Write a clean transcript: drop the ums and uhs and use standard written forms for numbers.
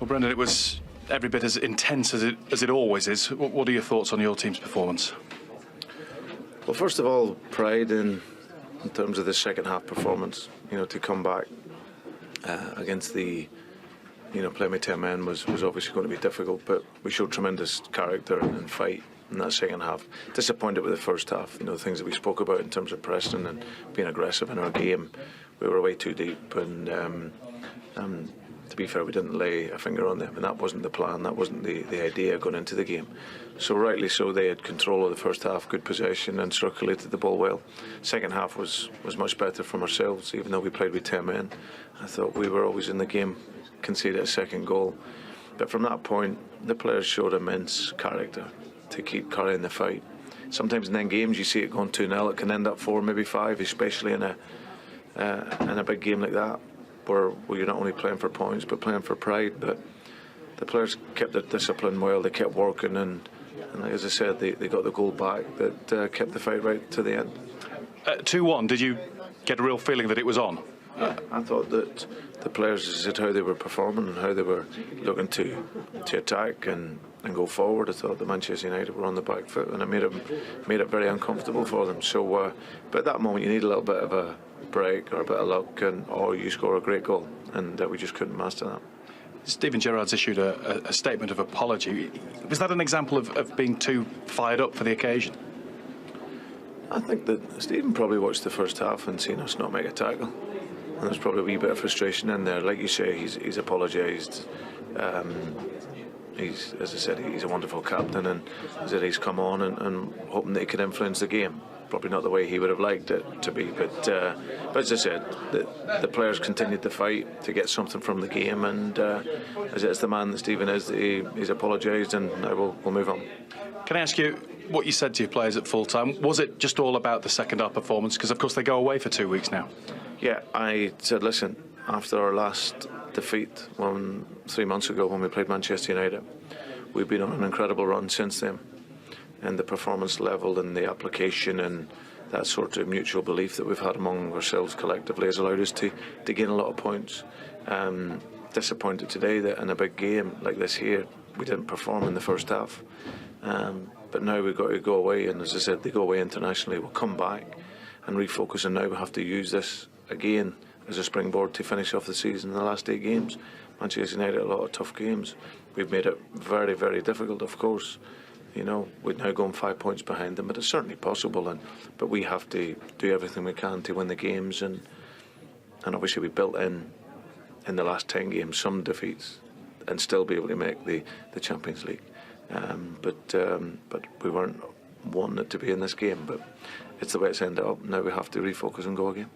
Well, Brendan, it was every bit as intense as it always is. What are your thoughts on your team's performance? Well, first of all, pride in terms of the second half performance. To come back against the playing with 10 men was obviously going to be difficult, but we showed tremendous character and fight in that second half. Disappointed with the first half. The things that we spoke about in terms of pressing and being aggressive in our game. We were way too deep, and to be fair, we didn't lay a finger on them, and that wasn't the plan. That wasn't the idea going into the game. So rightly so, they had control of the first half, good possession, and circulated the ball well. Second half was much better from ourselves, even though we played with 10 men. I thought we were always in the game, conceded a second goal. But from that point, the players showed immense character to keep carrying the fight. Sometimes in end games you see it going 2-0, it can end up 4, maybe 5, especially in a big game like that, where you're not only playing for points but playing for pride. But the players kept their discipline well, they kept working, and as I said, they got the goal back that kept the fight right to the end. 2-1, did you get a real feeling that it was on? Yeah, I thought that the players, as I said, how they were performing and how they were looking to attack and go forward. I thought the Manchester United were on the back foot, and it made it very uncomfortable for them. So, but at that moment, you need a little bit of a break or a bit of luck, or you score a great goal, and we just couldn't master that. Steven Gerrard's issued a statement of apology. Was that an example of being too fired up for the occasion? I think that Steven probably watched the first half and seen us not make a tackle, and there's probably a wee bit of frustration in there. Like you say, he's apologised. As I said, he's a wonderful captain, and as I said, he's come on and hoping that he could influence the game. Probably not the way he would have liked it to be, but as I said, the players continued to fight to get something from the game, and as the man that Steven is, he's apologised, and now we'll move on. Can I ask you what you said to your players at full time? Was it just all about the second half performance? Because of course they go away for 2 weeks now. Yeah, I said, listen, after our last defeat 3 months ago when we played Manchester United, we've been on an incredible run since then, and the performance level and the application and that sort of mutual belief that we've had among ourselves collectively has allowed us to gain a lot of points. Disappointed today that in a big game like this here we didn't perform in the first half, but now we've got to go away, and as I said, they go away internationally. We'll come back and refocus, and now we have to use this again as a springboard to finish off the season in the last 8 games. Manchester United, a lot of tough games. We've made it very, very difficult, of course. We're now going 5 points behind them, but it's certainly possible. But we have to do everything we can to win the games, and obviously we built in the last 10 games some defeats and still be able to make the Champions League. But we weren't wanting it to be in this game. But it's the way it's ended up. Now we have to refocus and go again.